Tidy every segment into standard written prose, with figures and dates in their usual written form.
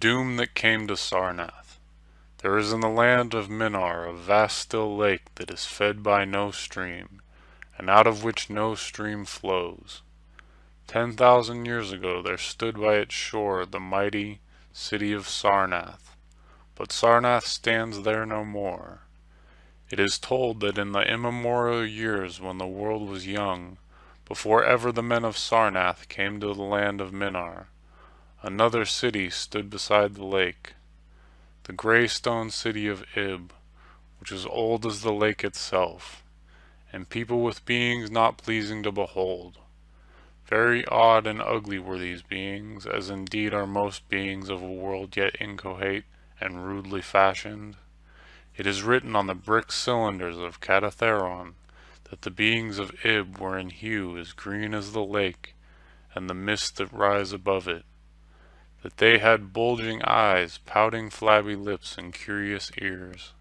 doom that came to Sarnath. There is in the land of Mnar a vast still lake that is fed by no stream, and out of which no stream flows. 10,000 years ago there stood by its shore the mighty city of Sarnath, but Sarnath stands there no more. It is told that in the immemorial years when the world was young, before ever the men of Sarnath came to the land of Mnar, another city stood beside the lake, the gray stone city of Ib, which is old as the lake itself, and people with beings not pleasing to behold. Very odd and ugly were these beings, as indeed are most beings of a world yet inchoate and rudely fashioned. It is written on the brick cylinders of Catatheron that the beings of Ib were in hue as green as the lake and the mists that rise above it, that they had bulging eyes, pouting flabby lips, and curious ears,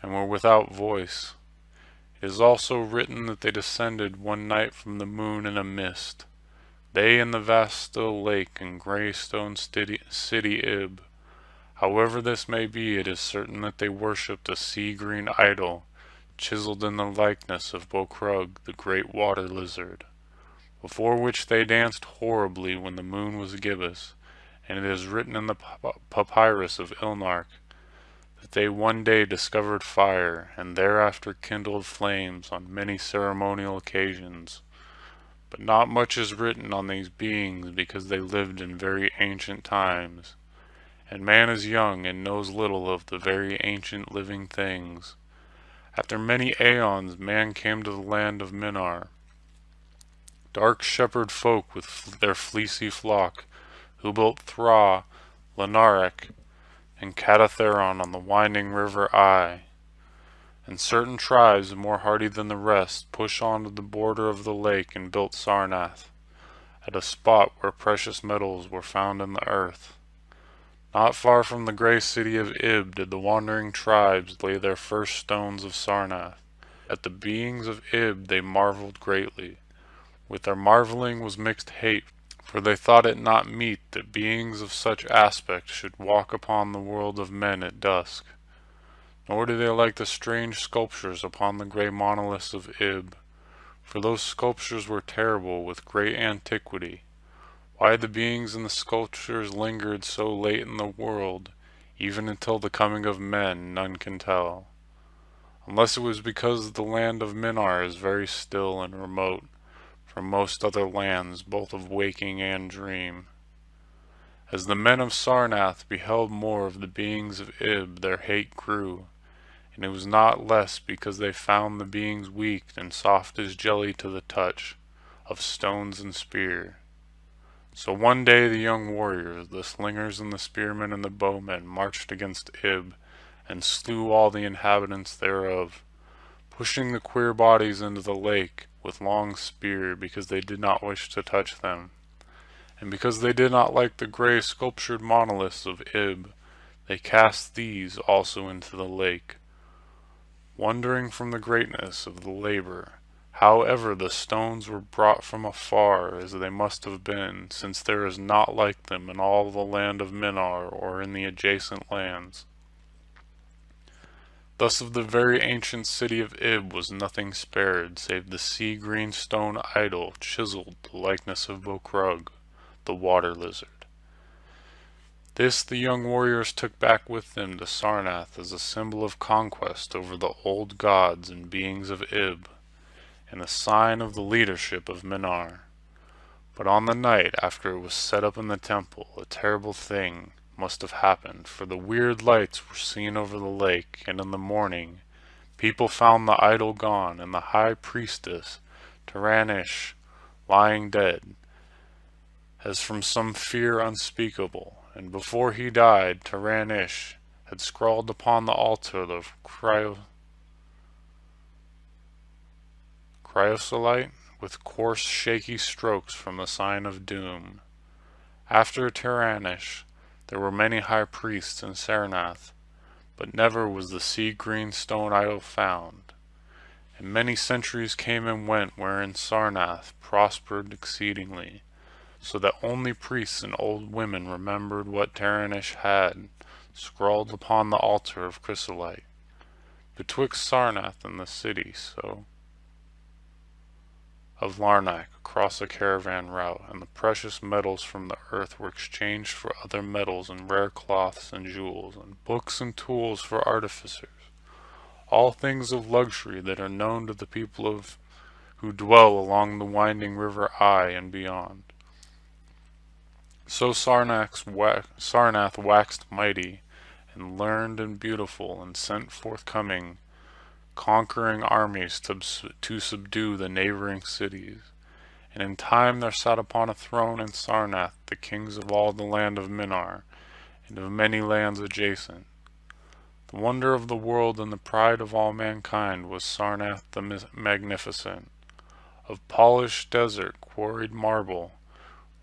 and were without voice. It is also written that they descended one night from the moon in a mist, they and the vast still lake and gray stone city Ib. However this may be, it is certain that they worshipped a sea-green idol, chiseled in the likeness of Bokrug, the great water lizard, before which they danced horribly when the moon was gibbous, and it is written in the papyrus of Ilnark that they one day discovered fire, and thereafter kindled flames on many ceremonial occasions. But not much is written on these beings because they lived in very ancient times, and man is young and knows little of the very ancient living things. After many aeons man came to the land of Mnar, dark shepherd folk with their fleecy flock, who built Thra, Lenarek, and Catatheron on the winding river Ai. And certain tribes, more hardy than the rest, pushed on to the border of the lake and built Sarnath, at a spot where precious metals were found in the earth. Not far from the gray city of Ib did the wandering tribes lay their first stones of Sarnath. At the beings of Ib they marveled greatly. With their marveling was mixed hate, for they thought it not meet that beings of such aspect should walk upon the world of men at dusk. Nor did they like the strange sculptures upon the gray monoliths of Ib, for those sculptures were terrible with great antiquity. Why the beings in the sculptures lingered so late in the world, even until the coming of men, none can tell. Unless it was because the land of Mnar is very still and remote from most other lands, both of waking and dream. As the men of Sarnath beheld more of the beings of Ib, their hate grew, and it was not less because they found the beings weak and soft as jelly to the touch, of stones and spear. So one day the young warriors, the slingers and the spearmen and the bowmen, marched against Ib, and slew all the inhabitants thereof, pushing the queer bodies into the lake with long spear, because they did not wish to touch them, and because they did not like the gray sculptured monoliths of Ib, they cast these also into the lake, wondering from the greatness of the labor. However, the stones were brought from afar, as they must have been, since there is not like them in all the land of Mnar or in the adjacent lands. Thus of the very ancient city of Ib was nothing spared, save the sea-green stone idol chiseled the likeness of Bokrug, the water lizard. This the young warriors took back with them to Sarnath as a symbol of conquest over the old gods and beings of Ib, and a sign of the leadership of Mnar. But on the night after it was set up in the temple, a terrible thing must have happened, for the weird lights were seen over the lake, and in the morning people found the idol gone, and the high priestess, Taranish, lying dead, as from some fear unspeakable. And before he died, Taranish had scrawled upon the altar the cryosolite with coarse shaky strokes from the sign of doom. After Taranish there were many high priests in Sarnath, but never was the sea-green stone idol found, and many centuries came and went wherein Sarnath prospered exceedingly, so that only priests and old women remembered what Taranish had scrawled upon the altar of chrysolite, betwixt Sarnath and the city of Larnak, across a caravan route, and the precious metals from the earth were exchanged for other metals, and rare cloths and jewels, and books and tools for artificers, all things of luxury that are known to the people who dwell along the winding river Ai and beyond. So Sarnath waxed mighty, and learned and beautiful, and sent forthcoming conquering armies to subdue the neighboring cities. And in time there sat upon a throne in Sarnath the kings of all the land of Mnar, and of many lands adjacent. The wonder of the world and the pride of all mankind was Sarnath the Magnificent. Of polished desert quarried marble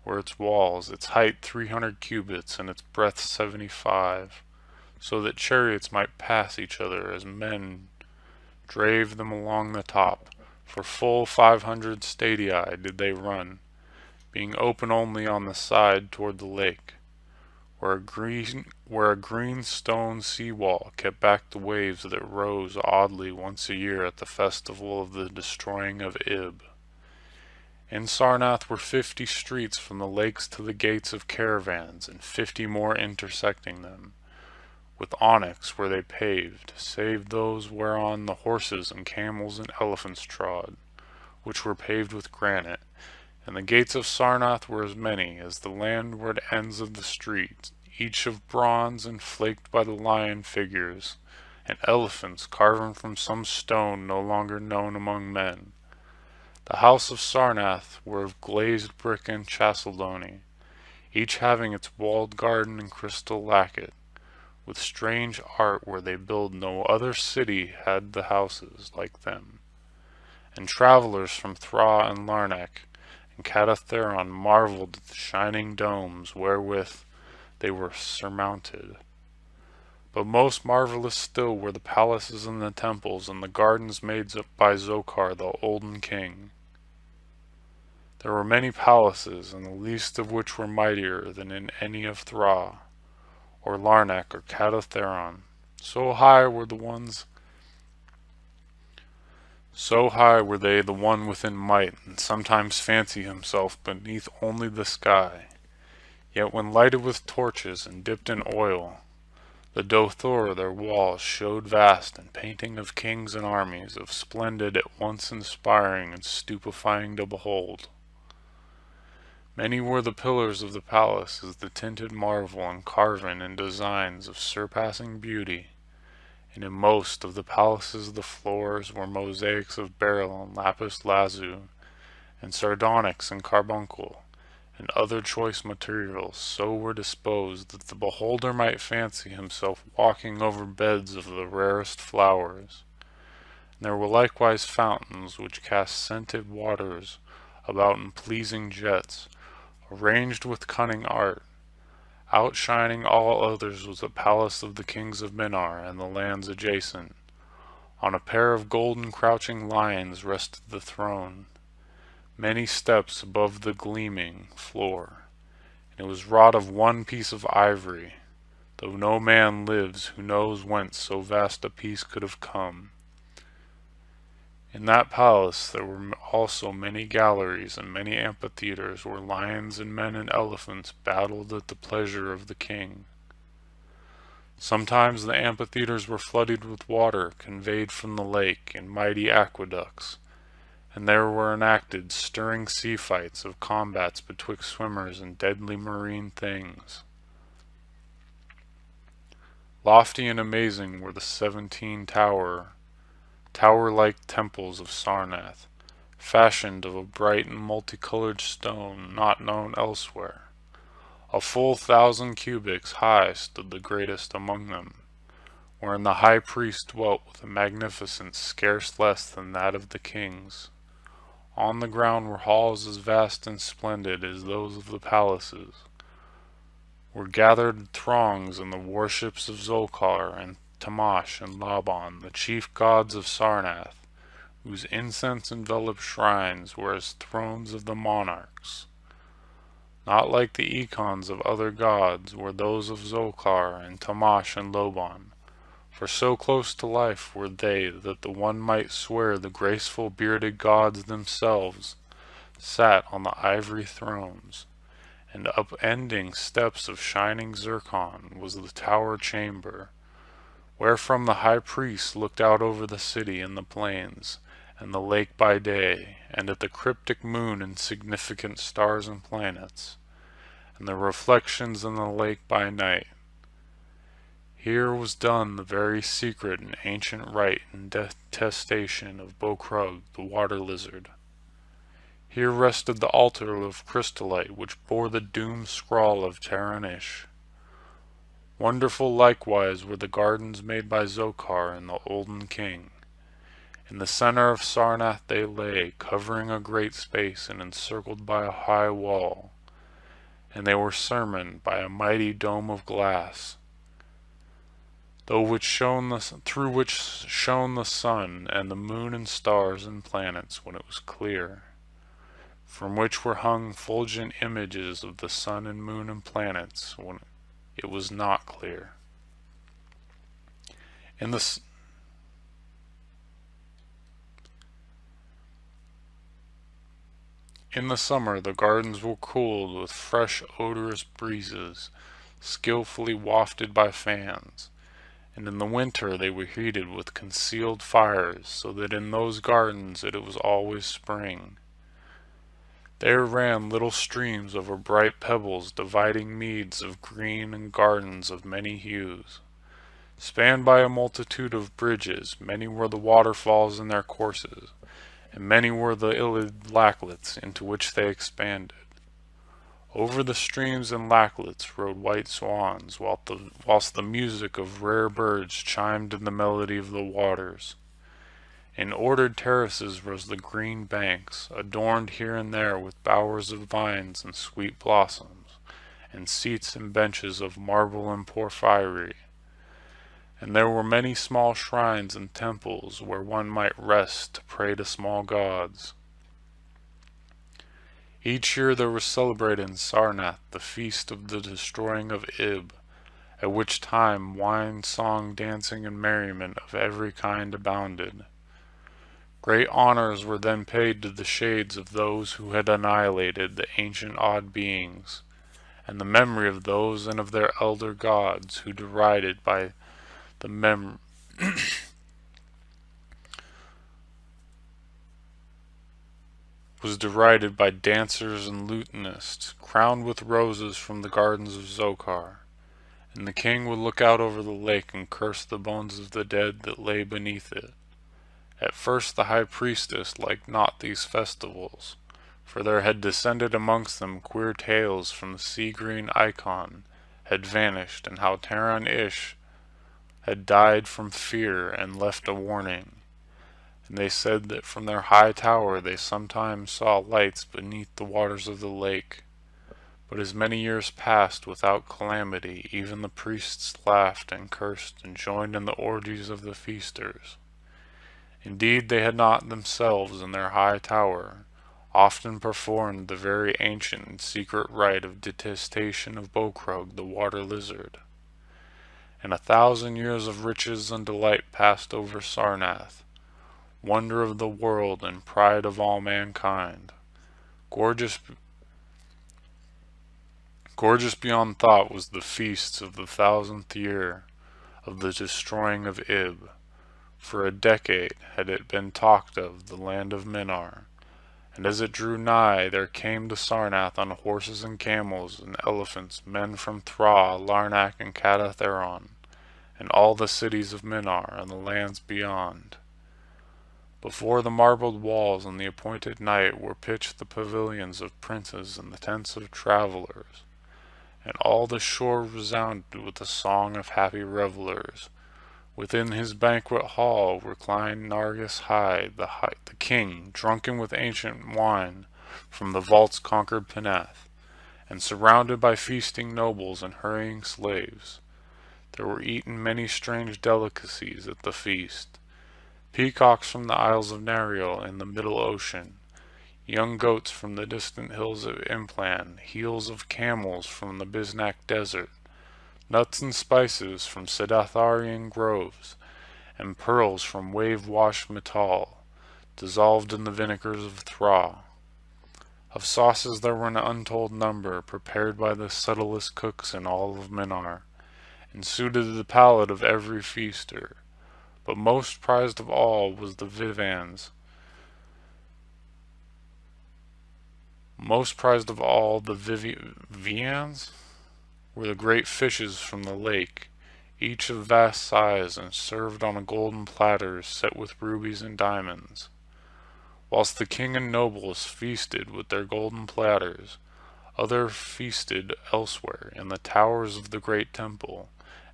were its walls, its height 300 cubits, and its breadth 75, so that chariots might pass each other as men drave them along the top. For full 500 stadia did they run, being open only on the side toward the lake, where a green stone sea-wall kept back the waves that rose oddly once a year at the festival of the destroying of Ib. In Sarnath were 50 streets from the lakes to the gates of caravans, and 50 more intersecting them. With onyx were they paved, save those whereon the horses and camels and elephants trod, which were paved with granite. And the gates of Sarnath were as many as the landward ends of the streets, each of bronze and flaked by the lion figures, and elephants carven from some stone no longer known among men. The house of Sarnath were of glazed brick and chalcedony, each having its walled garden and crystal lacket. With strange art where they build no other city had the houses like them. And travelers from Thra and Larnak and Catatheron marveled at the shining domes wherewith they were surmounted. But most marvelous still were the palaces and the temples and the gardens made by Zokhar the olden king. There were many palaces, and the least of which were mightier than in any of Thra, or Larnak, or Catatheron. So high were they the one within might, and sometimes fancy himself beneath only the sky. Yet when lighted with torches and dipped in oil, the Dothor their walls showed vast, and painting of kings and armies, of splendid at once inspiring and stupefying to behold. Many were the pillars of the palace as the tinted marvel, and carven in designs of surpassing beauty, and in most of the palaces the floors were mosaics of beryl and lapis lazuli, and sardonyx and carbuncle, and other choice materials so were disposed that the beholder might fancy himself walking over beds of the rarest flowers. And there were likewise fountains which cast scented waters about in pleasing jets, arranged with cunning art. Outshining all others was the palace of the kings of Mnar and the lands adjacent. On a pair of golden crouching lions rested the throne, many steps above the gleaming floor, and it was wrought of one piece of ivory, though no man lives who knows whence so vast a piece could have come. In that palace there were also many galleries and many amphitheaters where lions and men and elephants battled at the pleasure of the king. Sometimes the amphitheaters were flooded with water conveyed from the lake in mighty aqueducts, and there were enacted stirring sea fights of combats betwixt swimmers and deadly marine things. Lofty and amazing were the 17 tower-like temples of Sarnath, fashioned of a bright and multicolored stone not known elsewhere. A full 1,000 cubits high stood the greatest among them, wherein the high priest dwelt with a magnificence scarce less than that of the kings. On the ground were halls as vast and splendid as those of the palaces, were gathered throngs in the warships of Zokhar and Tamash and Laban, the chief gods of Sarnath, whose incense-enveloped shrines were as thrones of the monarchs. Not like the icons of other gods were those of Zolkar and Tamash and Loban, for so close to life were they that the one might swear the graceful bearded gods themselves sat on the ivory thrones, and upending steps of shining zircon was the tower chamber, wherefrom the high priest looked out over the city and the plains, and the lake by day, and at the cryptic moon and significant stars and planets, and the reflections in the lake by night. Here was done the very secret and ancient rite and detestation of Bokrug, the water lizard. Here rested the altar of crystallite which bore the doomed scrawl of Taranish. Wonderful likewise were the gardens made by Zokar and the olden king. In the center of Sarnath they lay, covering a great space and encircled by a high wall, and they were surmounted by a mighty dome of glass, through which shone the sun and the moon and stars and planets when it was clear, from which were hung fulgent images of the sun and moon and planets when it was not clear. In the summer the gardens were cooled with fresh odorous breezes, skillfully wafted by fans, and in the winter they were heated with concealed fires, so that in those gardens it was always spring. There ran little streams over bright pebbles, dividing meads of green and gardens of many hues. Spanned by a multitude of bridges, many were the waterfalls in their courses, and many were the illid lachlets into which they expanded. Over the streams and lachlets rode white swans, whilst the music of rare birds chimed in the melody of the waters. In ordered terraces rose the green banks, adorned here and there with bowers of vines and sweet blossoms, and seats and benches of marble and porphyry. And there were many small shrines and temples where one might rest to pray to small gods. Each year there was celebrated in Sarnath the feast of the destroying of Ib, at which time wine, song, dancing, and merriment of every kind abounded. Great honors were then paid to the shades of those who had annihilated the ancient odd beings, and the memory of those and of their elder gods who derided by the was derided by dancers and lutanists, crowned with roses from the gardens of Zokar, and the king would look out over the lake and curse the bones of the dead that lay beneath it. At first the high priestess liked not these festivals, for there had descended amongst them queer tales from the sea-green icon had vanished, and how Taran Ish had died from fear and left a warning. And they said that from their high tower they sometimes saw lights beneath the waters of the lake. But as many years passed without calamity, even the priests laughed and cursed and joined in the orgies of the feasters. Indeed, they had not themselves in their high tower often performed the very ancient and secret rite of detestation of Bokrug, the water lizard. And 1,000 years of riches and delight passed over Sarnath, wonder of the world and pride of all mankind. Gorgeous beyond thought was the feast of the 1,000th year of the destroying of Ib. For a decade had it been talked of the land of Mnar, and as it drew nigh there came to Sarnath on horses and camels and elephants men from Thra, Larnak, and Kadatheron, and all the cities of Mnar and the lands beyond. Before the marbled walls on the appointed night were pitched the pavilions of princes and the tents of travelers, and all the shore resounded with the song of happy revelers. Within his banquet hall reclined Nargis the king, drunken with ancient wine from the vault's conquered Penath, and surrounded by feasting nobles and hurrying slaves. There were eaten many strange delicacies at the feast. Peacocks from the Isles of Nariel in the middle ocean, young goats from the distant hills of Implan, heels of camels from the Biznak desert, nuts and spices from Sidatharian groves, and pearls from wave-washed metal, dissolved in the vinegars of Thra. Of sauces there were an untold number, prepared by the subtlest cooks in all of Mnar, and suited the palate of every feaster. But most prized of all was the viands. Most prized of all the viands were the great fishes from the lake, each of vast size, and served on a golden platter set with rubies and diamonds. Whilst the king and nobles feasted with their golden platters, others feasted elsewhere in the towers of the great temple,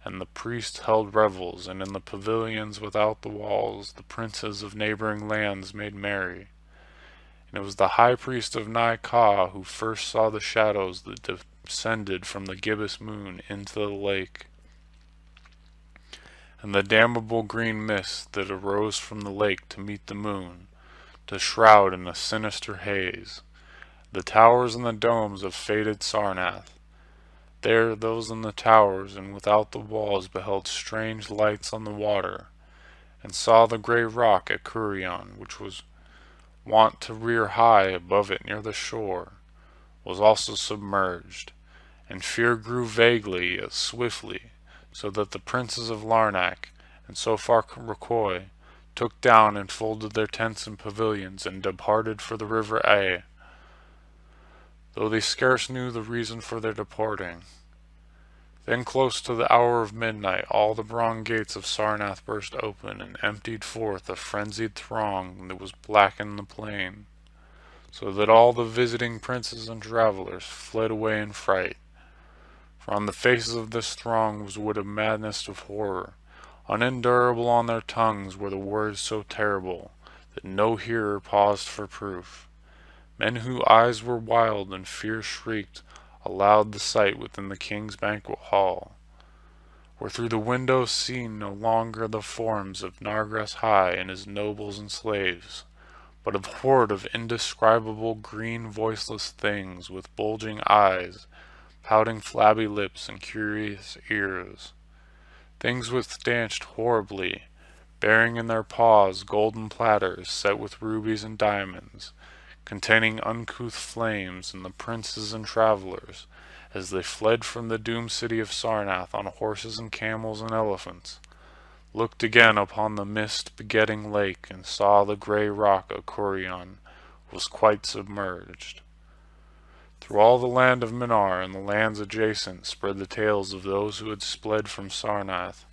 and the priests held revels, and in the pavilions without the walls the princes of neighboring lands made merry. And it was the high priest of Nai Ka who first saw the shadows that descended from the gibbous moon into the lake, and the damnable green mist that arose from the lake to meet the moon, to shroud in a sinister haze the towers and the domes of fated Sarnath. There those in the towers and without the walls beheld strange lights on the water, and saw the grey rock at Kurion, which was wont to rear high above it near the shore, was also submerged, and fear grew vaguely yet swiftly, so that the princes of Larnak and so far Rokoi took down and folded their tents and pavilions, and departed for the river Ai, though they scarce knew the reason for their departing. Then close to the hour of midnight all the bronze gates of Sarnath burst open, and emptied forth a frenzied throng that was blackened the plain, so that all the visiting princes and travelers fled away in fright. For on the faces of this throng was what a madness of horror. Unendurable on their tongues were the words so terrible that no hearer paused for proof. Men whose eyes were wild and fear shrieked aloud the sight within the king's banquet hall, where through the windows seen no longer the forms of Nargras High and his nobles and slaves, but a horde of indescribable green voiceless things with bulging eyes, pouting flabby lips, and curious ears. Things which danced horribly, bearing in their paws golden platters set with rubies and diamonds, containing uncouth flames, and the princes and travelers, as they fled from the doomed city of Sarnath on horses and camels and elephants, looked again upon the mist-begetting lake, and saw the grey rock of Kurion was quite submerged. Through all the land of Mnar and the lands adjacent spread the tales of those who had fled from Sarnath,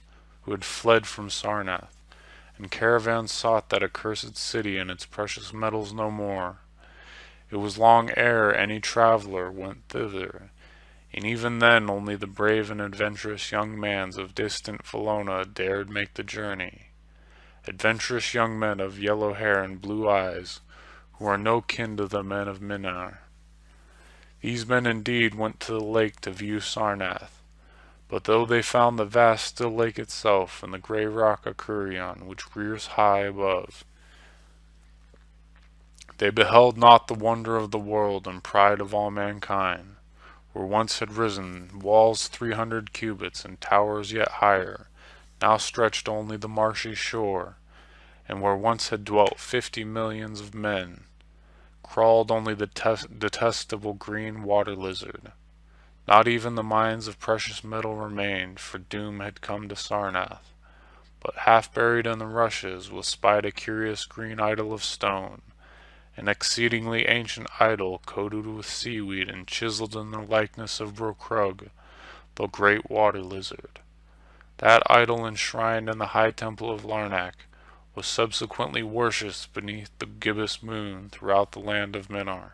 and caravans sought that accursed city and its precious metals no more. It was long ere any traveler went thither, and even then only the brave and adventurous young men of distant Felona dared make the journey. Adventurous young men of yellow hair and blue eyes, who are no kin to the men of Mnar. These men indeed went to the lake to view Sarnath, but though they found the vast still lake itself, and the grey rock of Kurion, which rears high above, they beheld not the wonder of the world and pride of all mankind, where once had risen walls 300 cubits and towers yet higher, now stretched only the marshy shore, and where once had dwelt 50 millions of men, crawled only the detestable green water lizard. Not even the mines of precious metal remained, for doom had come to Sarnath, but half buried in the rushes was spied a curious green idol of stone, an exceedingly ancient idol coated with seaweed and chiseled in the likeness of Brokrug, the great water lizard. That idol, enshrined in the high temple of Larnak, was subsequently worshipped beneath the gibbous moon throughout the land of Mnar.